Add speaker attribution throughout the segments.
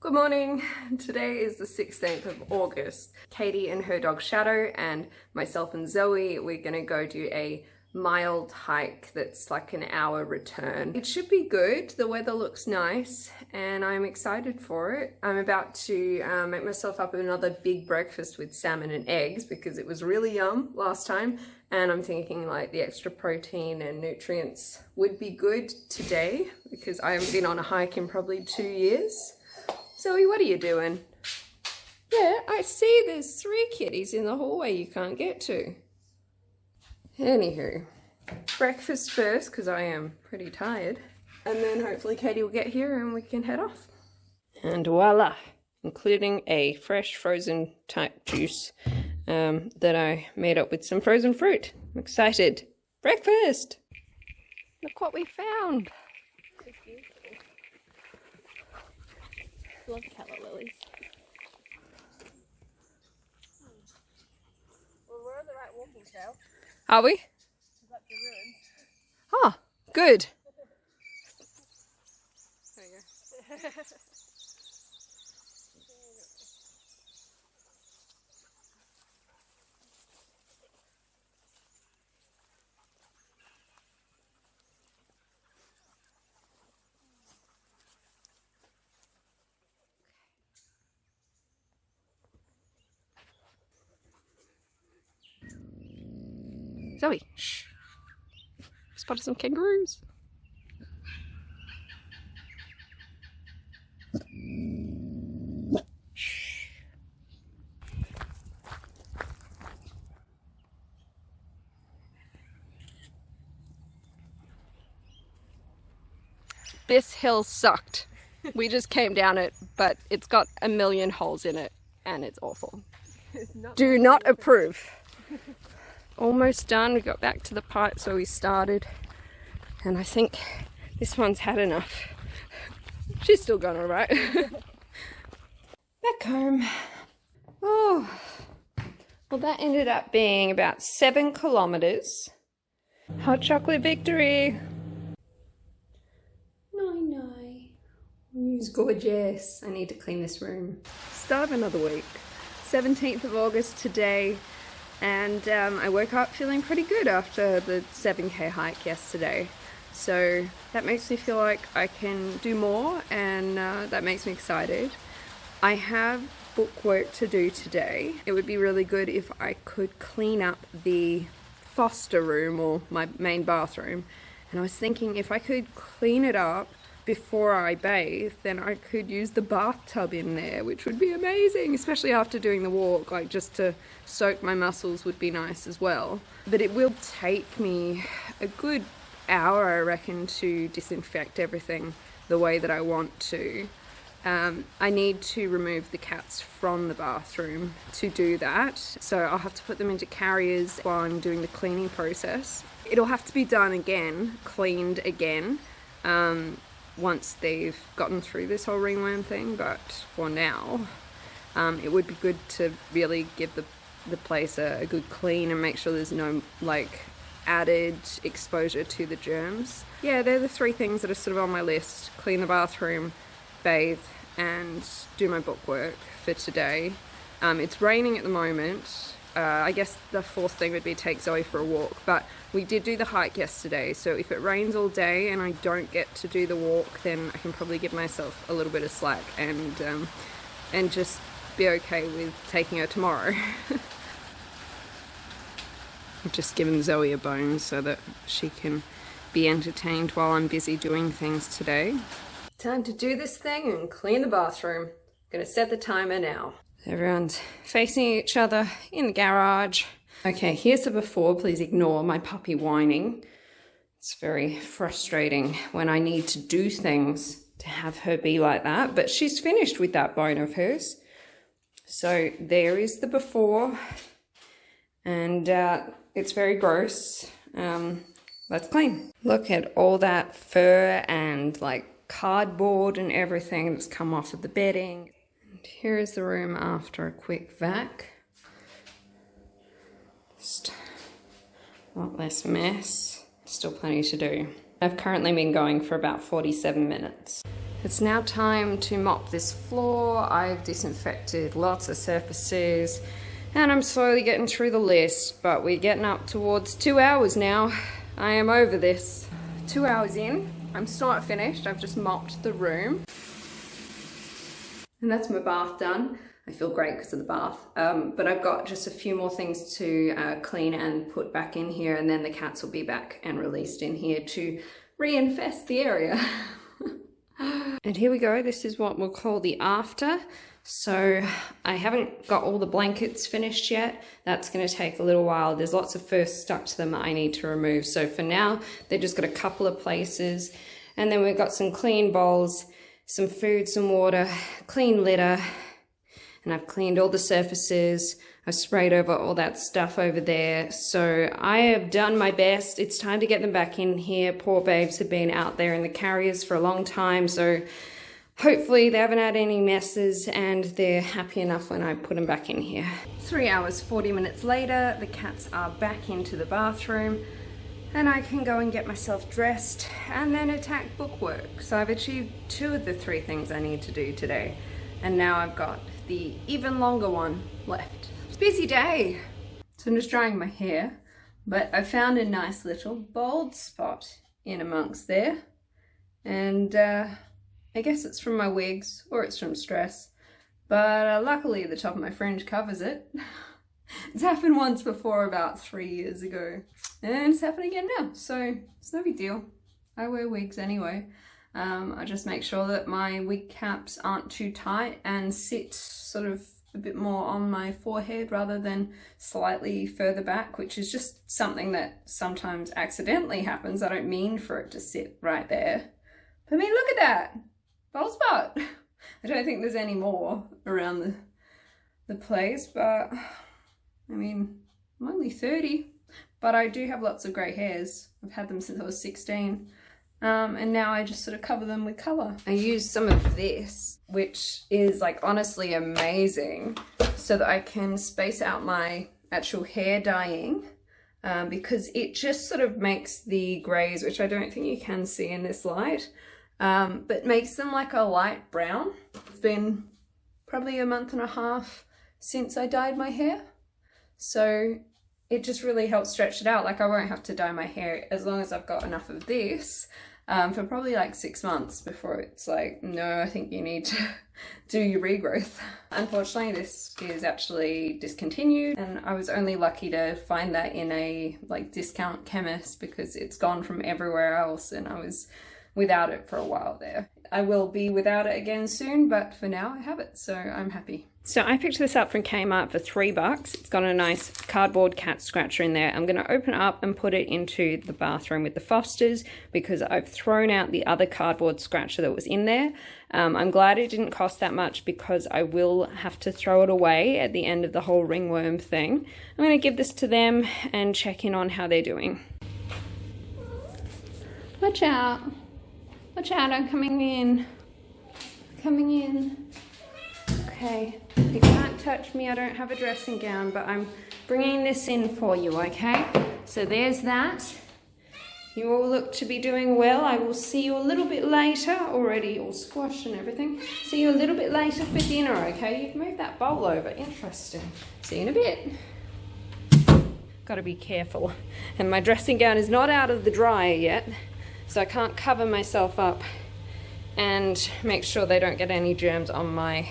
Speaker 1: Good morning. Today is the 16th of August. Katie and her dog Shadow and myself and Zoe, we're gonna go do a mild hike that's like an hour return. It should be good. The weather looks nice and I'm excited for it. I'm about to make myself up another big breakfast with salmon and eggs because it was really yum last time, and I'm thinking like the extra protein and nutrients would be good today because I haven't been on a hike in probably 2 years. Zoe, what are you doing? Yeah, I see there's 3 kitties in the hallway you can't get to. Anywho, breakfast first because I am pretty tired. And then hopefully Katie will get here and we can head off. And voila, including a fresh frozen type juice that I made up with some frozen fruit. I'm excited. Breakfast! Look what we found.
Speaker 2: Love calla lilies. Well, we're on the right walking trail.
Speaker 1: Are we?
Speaker 2: That's the ruins.
Speaker 1: Oh, good. There you go. Zoe, shh. Spotted some kangaroos. Shh. This hill sucked. We just came down it, but it's got a million holes in it and it's awful. Do not approve. Almost done. We got back to the pipes where we started, and I think this one's had enough. She's still gone all right. Back home. Oh, well, that ended up being about 7 kilometers. Hot chocolate victory. It's gorgeous. I need to clean this room. Start of another week. 17th of August today. And I woke up feeling pretty good after the 7K hike yesterday. So that makes me feel like I can do more, and that makes me excited. I have book work to do today. It would be really good if I could clean up the foster room or my main bathroom. And I was thinking if I could clean it up before I bathe, then I could use the bathtub in there, which would be amazing, especially after doing the walk. Like, just to soak my muscles would be nice as well. But it will take me a good hour, I reckon, to disinfect everything the way that I want to. I need to remove the cats from the bathroom to do that, so I'll have to put them into carriers while I'm doing the cleaning process. It'll have to be done again, cleaned again, once they've gotten through this whole ringworm thing, but for now it would be good to really give the place a good clean and make sure there's no like added exposure to the germs. Yeah, they're the 3 things that are sort of on my list: clean the bathroom, bathe, and do my book work for today. It's raining at the moment. I guess the 4th thing would be take Zoe for a walk, but we did do the hike yesterday, so if it rains all day and I don't get to do the walk, then I can probably give myself a little bit of slack and just be okay with taking her tomorrow. I've just given Zoe a bone so that she can be entertained while I'm busy doing things today. Time to do this thing and clean the bathroom. I'm gonna set the timer now. Everyone's facing each other in the garage. Okay, here's the before. Please ignore my puppy whining. It's very frustrating when I need to do things to have her be like that, but she's finished with that bone of hers. So there is the before, and it's very gross. Let's clean. Look at all that fur and like cardboard and everything that's come off of the bedding. Here is the room after a quick vac. Just a lot less mess. Still plenty to do. I've currently been going for about 47 minutes. It's now time to mop this floor. I've disinfected lots of surfaces and I'm slowly getting through the list, but we're getting up towards 2 hours now. I am over this. 2 hours in, I'm still not finished. I've just mopped the room. And that's my bath done. I feel great because of the bath, but I've got just a few more things to clean and put back in here, and then the cats will be back and released in here to reinfest the area. And here we go. This is what we'll call the after. So I haven't got all the blankets finished yet. That's going to take a little while. There's lots of fur stuck to them that I need to remove. So for now, they've just got a couple of places. And then we've got some clean bowls, some food, some water, clean litter. And I've cleaned all the surfaces. I sprayed over all that stuff over there. So I have done my best. It's time to get them back in here. Poor babes have been out there in the carriers for a long time. So hopefully they haven't had any messes and they're happy enough when I put them back in here. 3 hours, 40 minutes later, the cats are back into the bathroom and I can go and get myself dressed and then attack bookwork. So I've achieved 2 of the 3 things I need to do today. And now I've got the even longer one left. It's a busy day. So I'm just drying my hair, but I found a nice little bald spot in amongst there. And I guess it's from my wigs or it's from stress, but luckily the top of my fringe covers it. It's happened once before about 3 years ago and it's happening again now. So it's no big deal. I wear wigs anyway. I just make sure that my wig caps aren't too tight and sit sort of a bit more on my forehead rather than slightly further back, which is just something that sometimes accidentally happens. I don't mean for it to sit right there. But I mean, look at that, bald spot. I don't think there's any more around the place, but I mean, I'm only 30, but I do have lots of grey hairs. I've had them since I was 16. And now I just sort of cover them with colour. I use some of this, which is like honestly amazing, so that I can space out my actual hair dyeing, because it just sort of makes the greys, which I don't think you can see in this light, but makes them like a light brown. It's been probably a month and a half since I dyed my hair, so it just really helps stretch it out. Like I won't have to dye my hair as long as I've got enough of this for probably like 6 months before it's like, no, I think you need to do your regrowth. Unfortunately, this is actually discontinued and I was only lucky to find that in a like discount chemist because it's gone from everywhere else and I was without it for a while there. I will be without it again soon, but for now I have it, so I'm happy. So I picked this up from Kmart for $3. It's got a nice cardboard cat scratcher in there. I'm going to open it up and put it into the bathroom with the Fosters because I've thrown out the other cardboard scratcher that was in there. I'm glad it didn't cost that much because I will have to throw it away at the end of the whole ringworm thing. I'm going to give this to them and check in on how they're doing. Watch out. Watch out, I'm coming in. Coming in. Okay, you can't touch me, I don't have a dressing gown, but I'm bringing this in for you, okay? So there's that. You all look to be doing well. I will see you a little bit later, already all squashed and everything. See you a little bit later for dinner, okay? You've moved that bowl over, interesting. See you in a bit. Gotta be careful. And my dressing gown is not out of the dryer yet, so I can't cover myself up and make sure they don't get any germs on my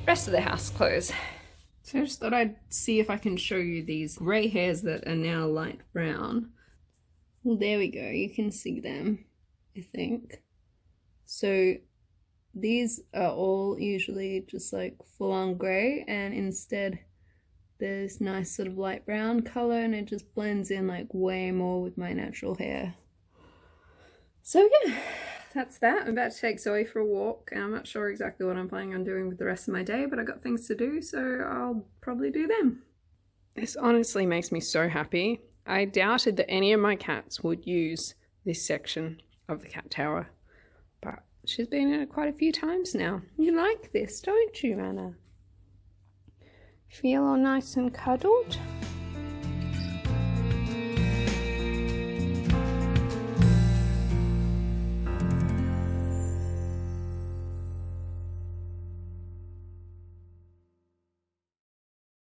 Speaker 1: rest of the house clothes. So I just thought I'd see if I can show you these grey hairs that are now light brown. Well, there we go, you can see them, I think. So these are all usually just like full-on grey, and instead there's nice sort of light brown colour and it just blends in like way more with my natural hair. So yeah, that's that. I'm about to take Zoe for a walk and I'm not sure exactly what I'm planning on doing with the rest of my day, but I got things to do, so I'll probably do them. This honestly makes me so happy. I doubted that any of my cats would use this section of the cat tower, but she's been in it quite a few times now. You like this, don't you, Anna? Feel all nice and cuddled?